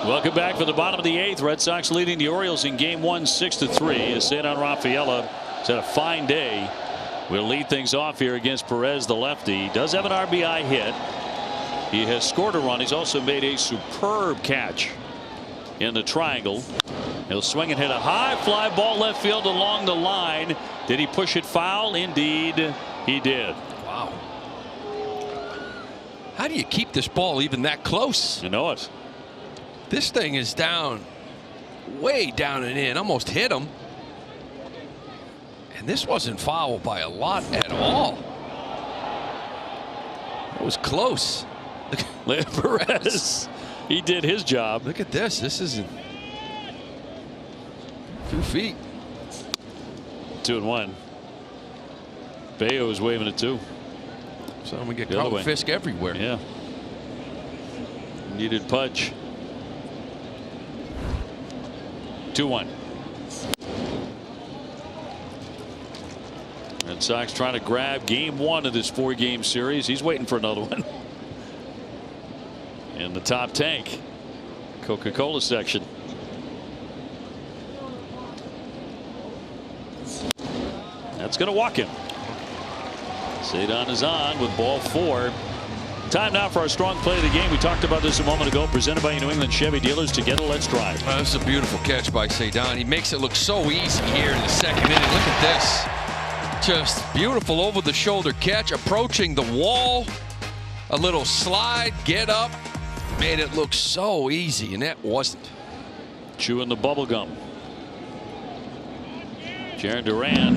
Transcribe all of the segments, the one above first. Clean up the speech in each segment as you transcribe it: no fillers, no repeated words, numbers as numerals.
Welcome back for the bottom of the 8th. Red Sox leading the Orioles in game 1 6-3. As Cedar Rafaela has had a fine day. We'll lead things off here against Perez, the lefty. He does have an RBI hit. He has scored a run. He's also made a superb catch in the triangle. He'll swing and hit a high fly ball left field along the line. Did he push it foul? Indeed he did. Wow. How do you keep this ball even that close? You know it. This thing is down, way down and in, almost hit him. And this wasn't foul by a lot at all. It was close. Look, Perez, he did his job. Look at this. This isn't 2 feet. 2-1. Bayo is waving it too. So we get Carl Fisk everywhere. Yeah. Needed Pudge. 2-1. Red Sox trying to grab game 1 of this 4-game series. He's waiting for another one. In the top tank. Coca-Cola section. That's going to walk him. Cedar is on with ball 4. Time now for our strong play of the game. We talked about this a moment ago. Presented by New England Chevy dealers. Together, let's drive. This is a beautiful catch by Cedar. He makes it look so easy here in the 2nd inning. Look at this. Just beautiful over the shoulder catch. Approaching the wall. A little slide. Get up. Made it look so easy, and that wasn't. Chewing the bubble gum. Jarren Duran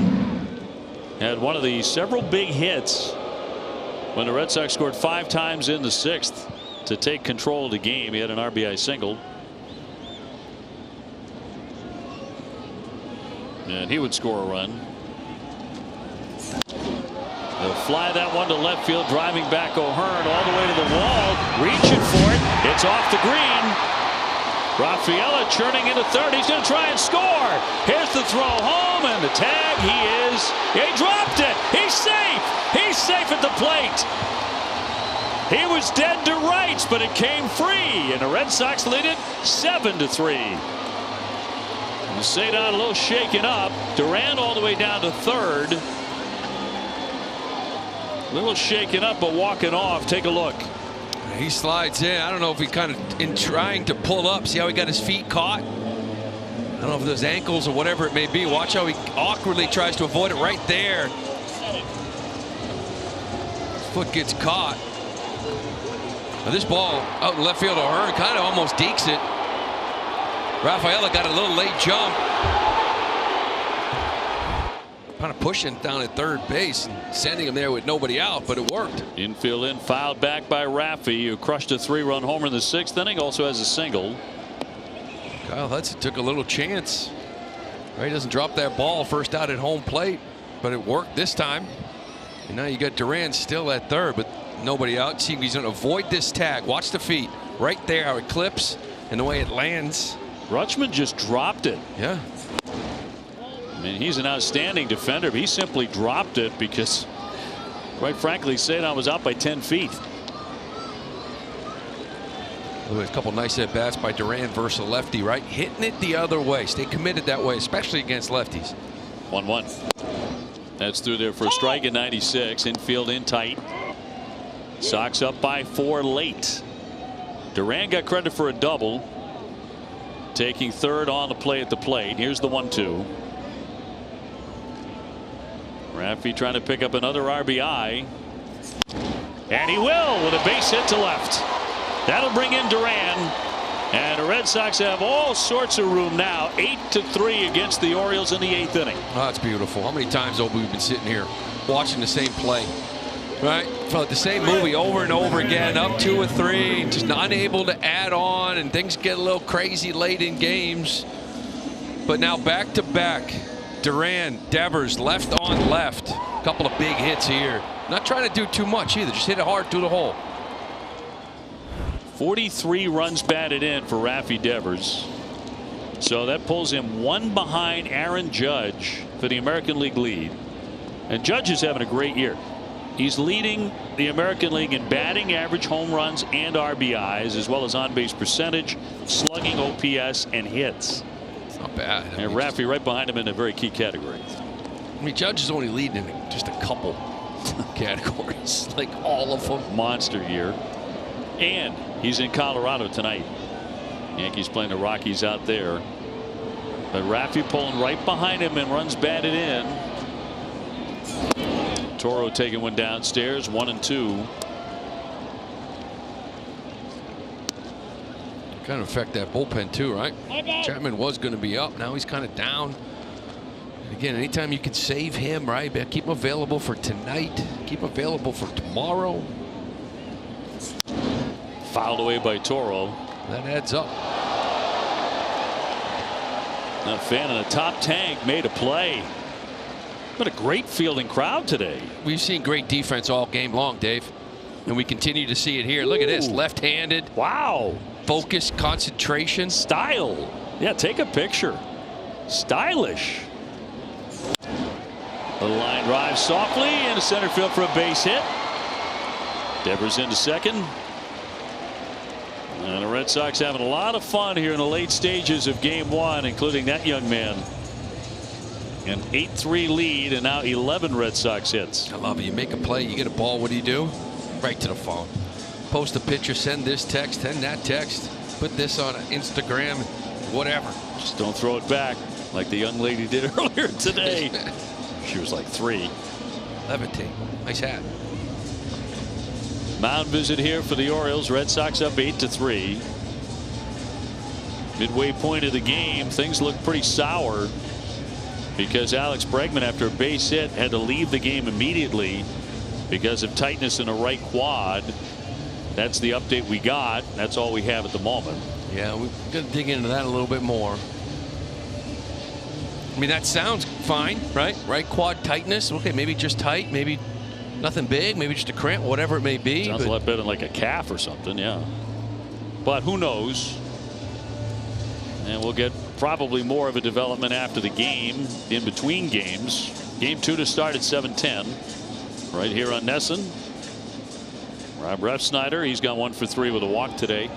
had one of the several big hits when the Red Sox scored 5 times in the 6th to take control of the game. He had an RBI single. And he would score a run. They'll fly that one to left field, driving back O'Hearn all the way to the wall, reaching for it. It's off the green. Rafaela churning into third. He's going to try and score. Here's the throw home and the tag. He dropped it. He's safe. He's safe at the plate. He was dead to rights, but it came free, and the Red Sox lead it 7-3. Cedar a little shaken up. Duran all the way down to third. A little shaken up, but walking off. Take a look. He slides in. I don't know if he kind of in trying to pull up. See how he got his feet caught? I don't know if those ankles or whatever it may be. Watch how he awkwardly tries to avoid it right there. Foot gets caught. Now this ball out in left field, O'Hearn kind of almost dekes it. Rafaela got a little late jump. Kind of pushing down at third base and sending him there with nobody out, but it worked. Infield in, fouled back by Raffy, who crushed a 3-run homer in the 6th inning. Also has a single. Kyle Hudson took a little chance. He doesn't drop that ball first out at home plate, but it worked this time. And now you got Duran still at third, but nobody out. See, he's going to avoid this tag. Watch the feet right there, how it clips and the way it lands. Rutschman just dropped it. Yeah. I mean, he's an outstanding defender, but he simply dropped it because, quite frankly, Cedar was out by 10 feet. A couple nice at bats by Duran versus a lefty, right? Hitting it the other way. Stay committed that way, especially against lefties. 1-1. That's through there for a strike at 96. Infield in tight. Sox up by 4 late. Duran got credit for a double. Taking third on the play at the plate. Here's the 1-2. Raffy trying to pick up another RBI. And he will with a base hit to left. That'll bring in Duran. And the Red Sox have all sorts of room now. 8-3 against the Orioles in the 8th inning. Oh, that's beautiful. How many times have we been sitting here watching the same play? Right? The same movie over and over again. Up 2-3. Just not able to add on. And things get a little crazy late in games. But now back to back. Duran, Devers, left on left. A couple of big hits here. Not trying to do too much either. Just hit it hard through the hole. 43 runs batted in for Raffy Devers. So that pulls him 1 behind Aaron Judge for the American League lead. And Judge is having a great year. He's leading the American League in batting average, home runs, and RBIs, as well as on-base percentage, slugging, OPS, and hits. It's not bad. And Raffy right behind him in a very key category. I mean, Judge is only leading in just a couple categories, like all of them. Monster year. And he's in Colorado tonight. Yankees playing the Rockies out there. But Raffy pulling right behind him and runs batted in. Toro taking one downstairs, 1-2. Kind of affect that bullpen too, right? Chapman was going to be up. Now he's kind of down. Again, anytime you can save him, right? Keep him available for tonight. Keep him available for tomorrow. Fouled away by Toro. That adds up. A fan in the top tank made a play. What a great fielding crowd today. We've seen great defense all game long, Dave. And we continue to see it here. Look at this. Left-handed. Wow. Focus, concentration. Style. Yeah, take a picture. Stylish. The line drive softly into center field for a base hit. Devers into second. And the Red Sox having a lot of fun here in the late stages of game one, including that young man. An 8-3 lead, and now 11 Red Sox hits. I love it. You make a play, you get a ball, what do? Right to the phone. Post a picture, send this text, send that text, put this on Instagram, whatever. Just don't throw it back like the young lady did earlier today. She was like 3. Levitate. Nice hat. Mound visit here for the Orioles. Red Sox up 8-3. Midway point of the game, things look pretty sour because Alex Bregman, after a base hit, had to leave the game immediately because of tightness in a right quad. That's the update we got. That's all we have at the moment. Yeah, we've got to dig into that a little bit more. I mean, that sounds fine, right? Right quad tightness. Okay, maybe just tight, maybe nothing big, maybe just a cramp, whatever it may be. Sounds a lot better than like a calf or something, yeah. But who knows? And we'll get probably more of a development after the game, in between games. Game 2 to start at 7:10. Right here on Nesson. Rob Refsnyder, he's gone 1 for 3 with a walk today.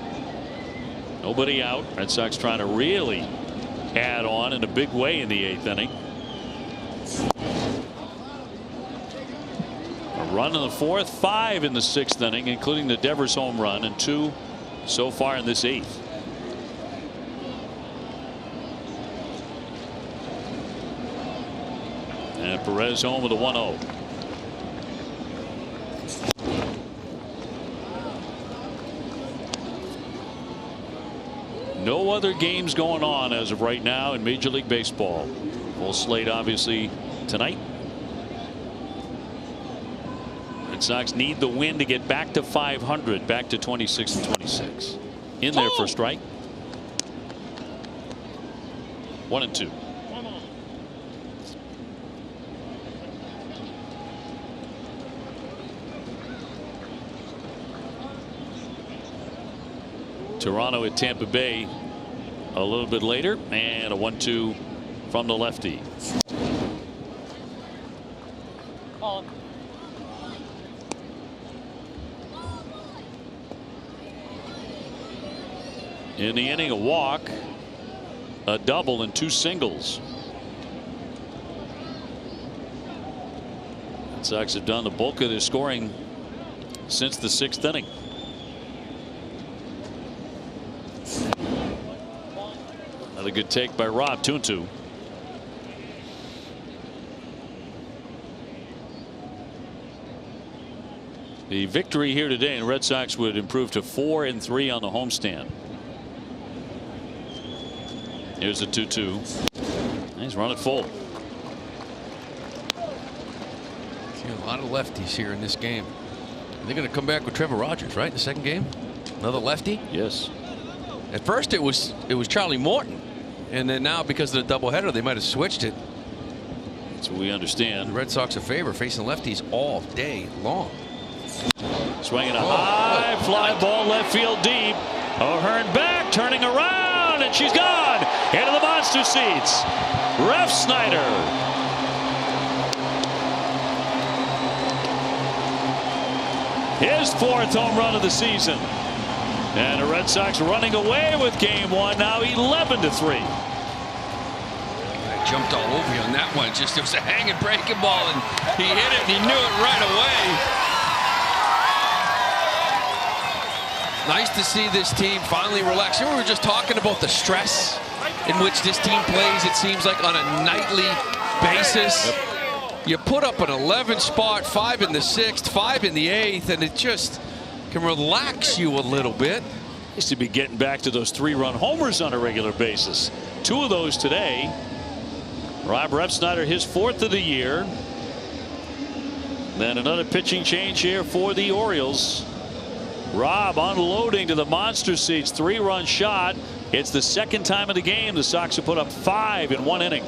Nobody out. Red Sox trying to really add on in a big way in the 8th inning. A run in the 4th, 5 in the 6th inning, including the Devers home run, and 2 so far in this 8th. And Perez home with a 1-0. No other games going on as of right now in Major League Baseball. Full slate obviously tonight. Red Sox need the win to get back to 500, back to 26-26. In there for strike. 1-2. Toronto at Tampa Bay a little bit later, and a 1-2 from the lefty. In the inning, a walk, a double, and 2 singles. Red Sox have done the bulk of their scoring since the 6th inning. Another good take by Rob. 2-2. The victory here today, and Red Sox would improve to 4-3 on the homestand. Here's a 2-2. He's run it full. See a lot of lefties here in this game. They're going to come back with Trevor Rogers, right? The second game, another lefty. Yes. At first it was Charlie Morton, and then now because of the doubleheader they might have switched it. That's what we understand. The Red Sox a favor facing lefties all day long. Swinging a high fly ball left field deep. O'Hearn back, turning around, and she's gone into the monster seats. Refsnyder. his 4th home run of the season. And the Red Sox running away with game 1 now 11-3. I jumped all over you on that one. Just it was a hanging breaking ball and he hit it and he knew it right away. Nice to see this team finally relax. You know, we were just talking about the stress in which this team plays, it seems like, on a nightly basis. Yep. You put up an 11 spot, 5 in the 6th, 5 in the 8th, and it just can relax you a little bit. Used to be getting back to those 3-run homers on a regular basis. 2 of those today. Rob Refsnyder, his 4th of the year. Then another pitching change here for the Orioles. Rob unloading to the monster seats. 3-run shot. It's the 2nd time of the game the Sox have put up 5 in 1 inning.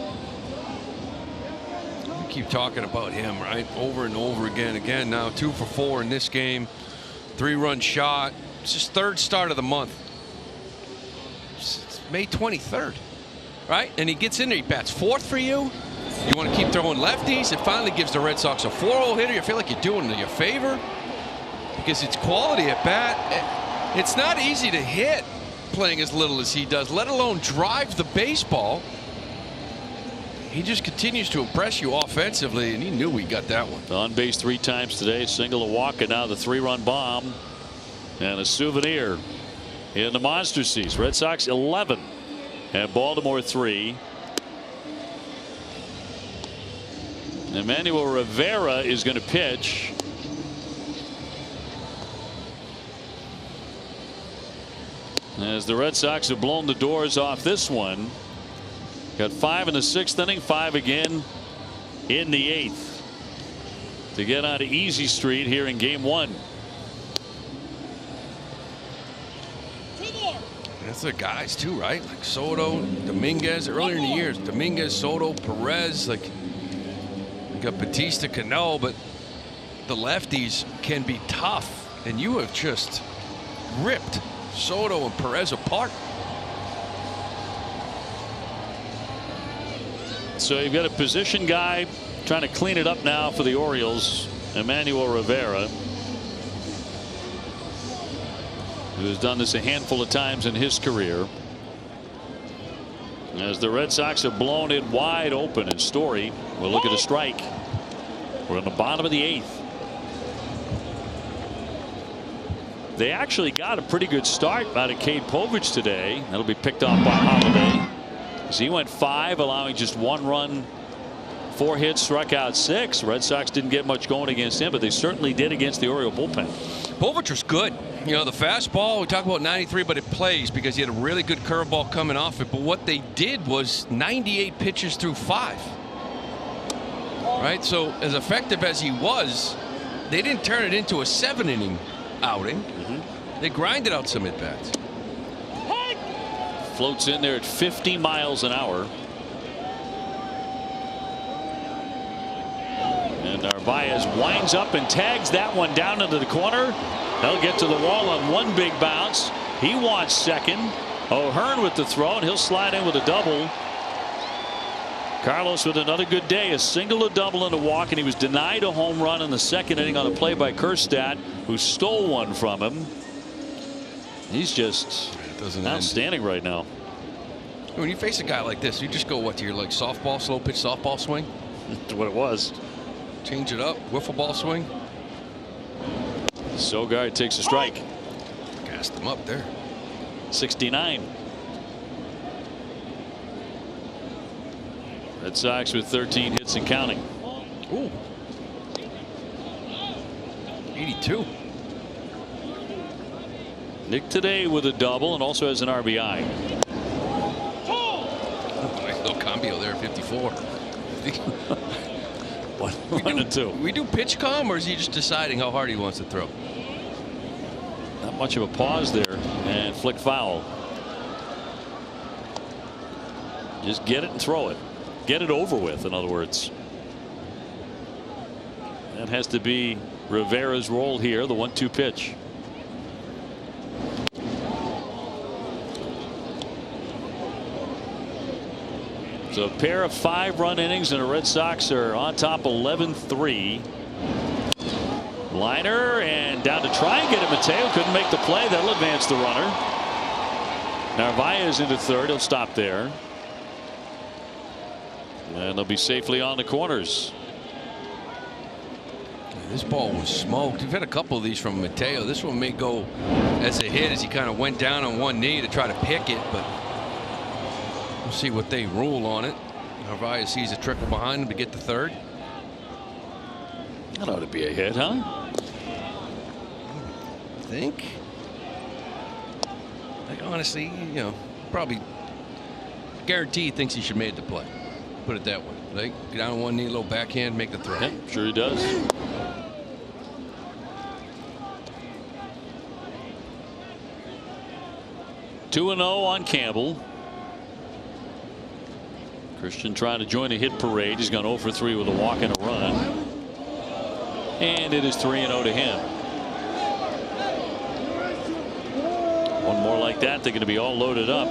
We keep talking about him, right? Over and over again. Again, now 2 for 4 in this game. 3-run shot. It's his 3rd start of the month. It's May 23rd, right? And he gets in there. He bats 4th for you. You want to keep throwing lefties. It finally gives the Red Sox a 4-0 hitter. You feel like you're doing them a favor because it's quality at bat. It's not easy to hit playing as little as he does, let alone drive the baseball. He just continues to impress you offensively, and he knew he got that one. On base 3 times today, single, a walk, and now the 3-run bomb and a souvenir in the monster seats. Red Sox 11 and Baltimore 3. Emmanuel Rivera is going to pitch. As the Red Sox have blown the doors off this one. Got 5 in the 6th inning, 5 again in the 8th to get on to easy street here in game 1. That's the guys too, right? Like Soto, Dominguez earlier in the years. Dominguez, Soto, Perez, like you got Batista, Cano, but the lefties can be tough, and you have just ripped Soto and Perez apart. So you've got a position guy trying to clean it up now for the Orioles, Emmanuel Rivera, who has done this a handful of times in his career. As the Red Sox have blown it wide open, and Story will look at a strike. We're in the bottom of the 8th. They actually got a pretty good start out of Cade Povich today. That'll be picked off by Holiday. So he went 5, allowing just 1 run, 4 hits, struck out 6. Red Sox didn't get much going against him, but they certainly did against the Oriole bullpen. Povich was good. You know, the fastball, we talk about 93, but it plays because he had a really good curveball coming off it. But what they did was 98 pitches through 5. Right? So as effective as he was, they didn't turn it into a 7-inning outing. They grinded out some at-bats. Floats in there at 50 miles an hour. And Narvaez winds up and tags that one down into the corner. They'll get to the wall on 1 big bounce. He wants second. O'Hearn with the throw, and he'll slide in with a double. Carlos with another good day, a single, a double, and a walk, and he was denied a home run in the 2nd inning on a play by Kerstad, who stole one from him. He's just outstanding right now. When you face a guy like this, you just go what to your like softball, slow pitch softball swing. That's what it was. Change it up, wiffle ball swing. Sogard takes a strike. Gassed him up there. 69. Red Sox with 13 hits and counting. Ooh. 82. Nick today with a double and also has an RBI. Nice little cambio there, 54. 1 and 2. We do pitch com, or is he just deciding how hard he wants to throw? Not much of a pause there, and flick foul. Just get it and throw it. Get it over with, in other words. That has to be Rivera's role here, the 1-2 pitch. So a pair of 5-run innings, and the Red Sox are on top 11-3. Liner and down to try and get it. Mateo couldn't make the play. That'll advance the runner. Narvaez into third. He'll stop there. And they'll be safely on the corners. This ball was smoked. We've had a couple of these from Mateo. This one may go as a hit as he kind of went down on one knee to try to pick it, but we'll see what they rule on it. Narvaez sees a trickle behind him to get the third. That ought to be a hit, huh? I think. Like, honestly, you know, probably guarantee he thinks he should have made the play. Put it that way. Like, get down on one knee, little backhand, make the throw. Yeah, sure he does. Two and 0 on Campbell. Christian trying to join the hit parade. He's gone 0 for 3 with a walk and a run. And it is 3-0 to him. One more like that, they're going to be all loaded up.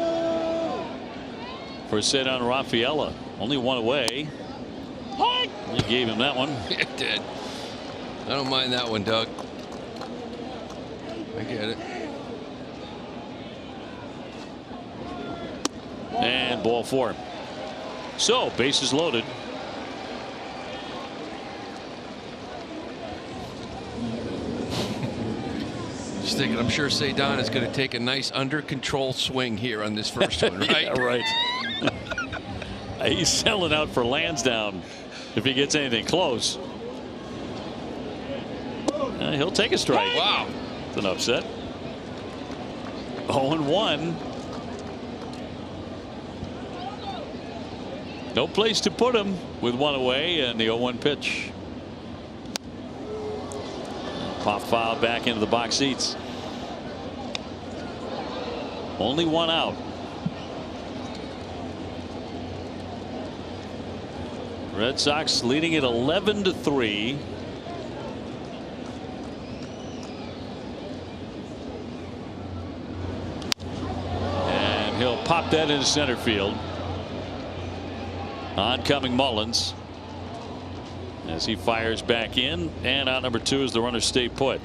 For Cedar Rafaela. Only one away. You gave him that one. It did. I don't mind that one, Doug. I get it. And ball 4. So bases loaded. Just thinking, I'm sure Cedar is going to take a nice under control swing here on this first one, right? Yeah, right. He's selling out for Lansdowne if he gets anything close. He'll take a strike. Wow. It's an upset. 0-1. No place to put him with one away and the 0-1 pitch. Pop foul back into the box seats. Only one out. Red Sox leading it 11-3. And he'll pop that into center field. Oncoming Mullins as he fires back in, and out number 2 as the runners stay put.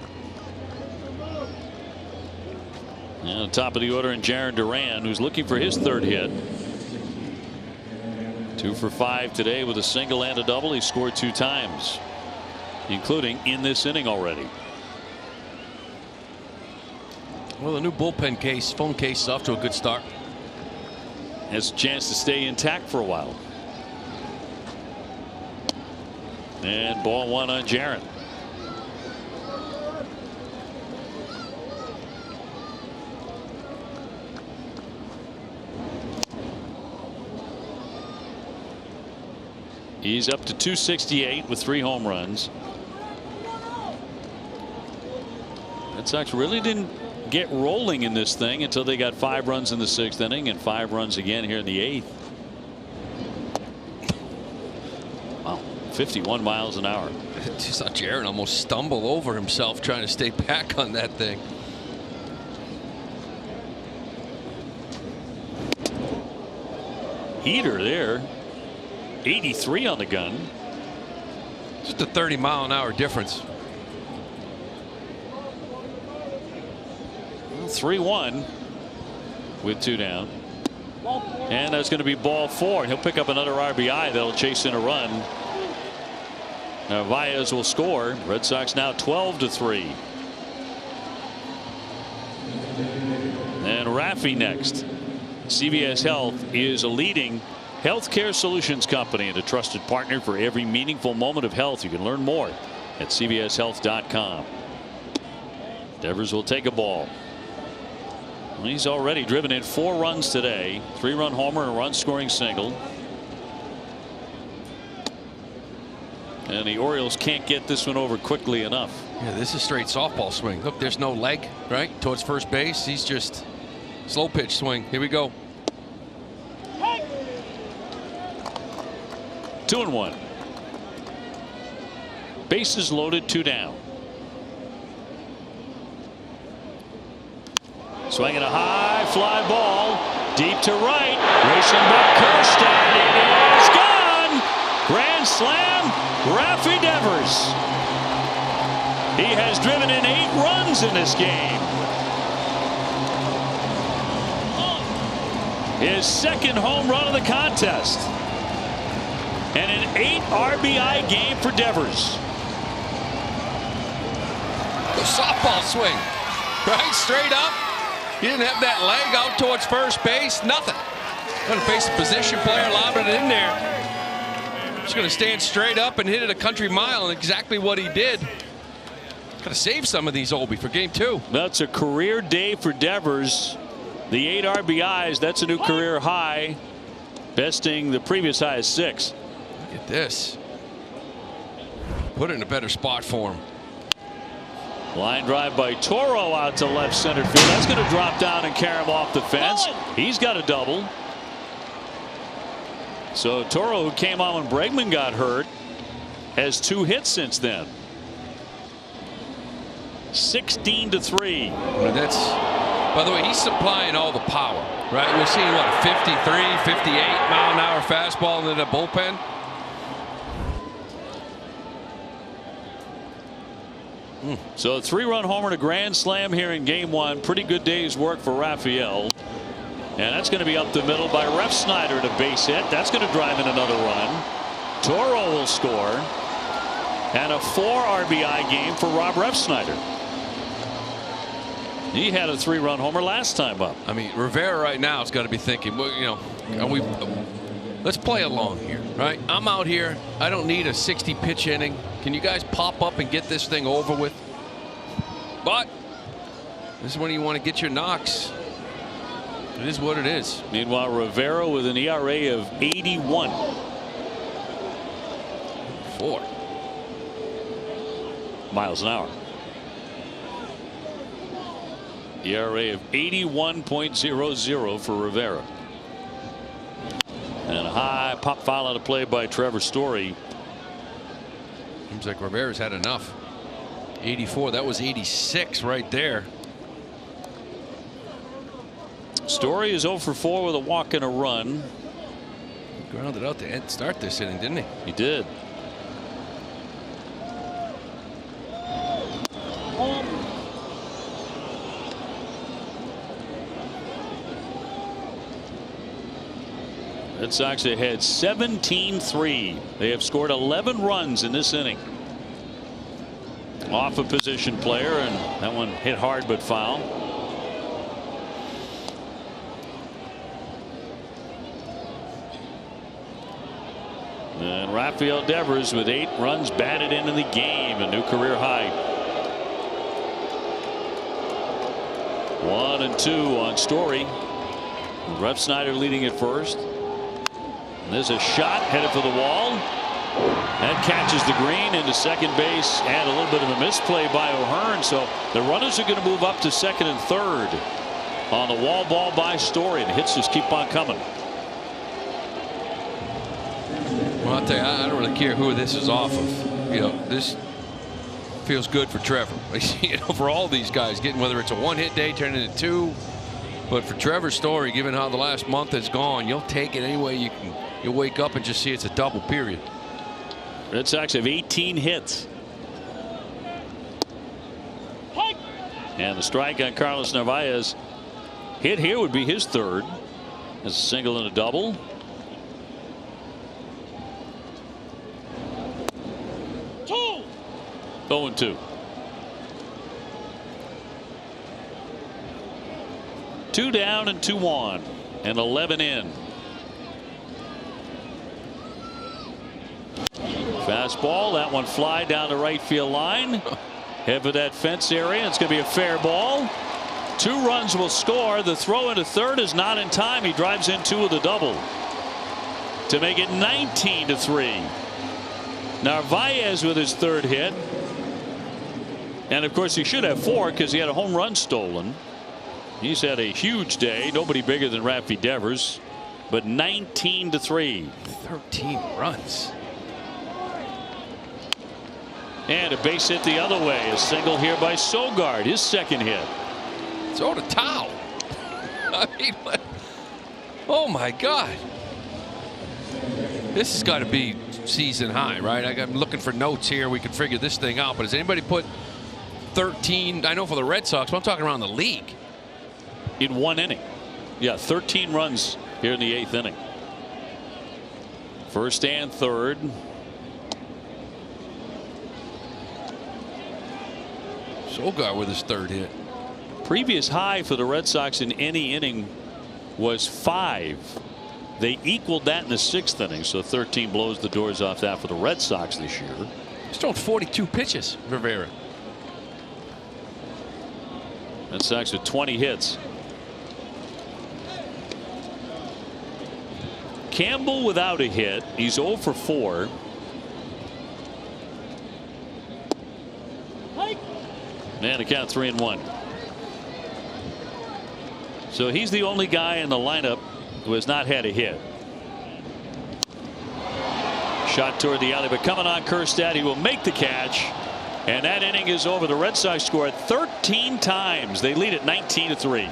And on top of the order, and Jarren Duran, who's looking for his third hit. 2 for 5 today with a single and a double. He scored 2 times, including in this inning already. Well, the new bullpen case, phone case, is off to a good start. Has a chance to stay intact for a while. And ball 1 on Jarren. He's up to 268 with 3 home runs. Red Sox really didn't get rolling in this thing until they got 5 runs in the 6th inning and 5 runs again here in the 8th. Wow, 51 miles an hour. Just saw Jarren almost stumble over himself trying to stay back on that thing. Heater there. 83 on the gun. Just a 30-mile-an-hour difference. 3-1 with 2 down. And that's going to be ball 4. And he'll pick up another RBI that'll chase in a run. Narvaez will score. Red Sox now 12-3. And Raffy next. CVS Health is a leading healthcare solutions company and a trusted partner for every meaningful moment of health. You can learn more at cvshealth.com. Devers will take a ball. He's already driven in 4 runs today. 3-run homer and a run-scoring single. And the Orioles can't get this one over quickly enough. Yeah, this is straight softball swing. Look, there's no leg right towards first base. He's just slow pitch swing. Here we go. 2-1. Bases loaded, 2 down. Swinging a high fly ball deep to right. Racing back coast, and it is gone. Grand slam, Raffy Devers. He has driven in 8 runs in this game. His second home run of the contest. And an 8 RBI game for Devers. The softball swing. Right, straight up. He didn't have that leg out towards first base. Nothing. Going to face a position player, lobbing it in there. Just going to stand straight up and hit it a country mile, and exactly what he did. Got to save some of these, Obi, for game 2. That's a career day for Devers. The 8 RBIs, that's a new career high, besting the previous high of 6. Look at this. Put it in a better spot for him. Line drive by Toro out to left center field. That's going to drop down and carry him off the fence. He's got a double. So Toro, who came on when Bregman got hurt, has 2 hits since then. 16-3. That's, by the way, he's supplying all the power, right? We're seeing what, a 53, 58-mile-an-hour fastball into the bullpen. So a 3-run homer and a grand slam here in game 1. Pretty good day's work for Raphael. And that's going to be up the middle by Refsnyder to base hit. That's going to drive in another run. Toro will score. And a 4 RBI game for Rob Refsnyder. He had a 3-run homer last time up. I mean, Rivera right now has got to be thinking, well, you know, let's play along here, right? I'm out here. I don't need a 60-pitch inning. Can you guys pop up and get this thing over with? But this is when you want to get your knocks. It is what it is. Meanwhile, Rivera with an ERA of 81. 4 miles an hour. ERA of 81.00 for Rivera. And a high pop foul out of play by Trevor Story. Seems like Rivera's had enough. 84. That was 86 right there. Story is 0 for 4 with a walk and a run. He grounded out to start this inning, didn't he? He did. Red Sox ahead 17-3. They have scored 11 runs in this inning. Off a position player, and that one hit hard but foul. And Rafael Devers with 8 runs batted in the game, a new career high. 1-2 on Story. Refsnyder leading at first. And there's a shot headed for the wall. That catches the green into second base, and a little bit of a misplay by O'Hearn. So the runners are going to move up to second and third on the wall ball by Story. The hits just keep on coming. Well, I'll tell you, I don't really care who this is off of. You know, this feels good for Trevor. You know, for all these guys getting, whether it's a 1-hit day turning into 2. But for Trevor Story, given how the last month has gone, you'll take it any way you can. You'll wake up and just see it's a double, period. Red Sox have 18 hits. And the strike on Carlos Narvaez. Hit here would be his 3rd. As a single and a double. Two. 0-2. 2 down and 2 on, and 11 in. Fastball, that one fly down the right field line. Head for that fence area. It's going to be a fair ball. 2 runs will score. The throw into third is not in time. He drives in 2 with a double to make it 19-3. Narvaez with his 3rd hit. And of course he should have 4 because he had a home run stolen. He's had a huge day. Nobody bigger than Rafi Devers, but 19-3. 13 runs. And a base hit the other way. A single here by Sogard, his 2nd hit. Throw the towel. I mean, oh my God. This has got to be season high, right? I'm looking for notes here. We can figure this thing out. But has anybody put 13. I know for the Red Sox, but I'm talking around the league. In 1 inning. Yeah, 13 runs here in the 8th inning. First and third. Solgar with his 3rd hit. Previous high for the Red Sox in any inning was 5. They equaled that in the 6th inning, so 13 blows the doors off that for the Red Sox this year. He's thrown 42 pitches, Rivera. Red Sox with 20 hits. Campbell without a hit. He's 0 for 4. And the count 3-1. So he's the only guy in the lineup who has not had a hit. Shot toward the alley, but coming on Kjerstad, he will make the catch. And that inning is over. The Red Sox scored 13 times. They lead at 19-3.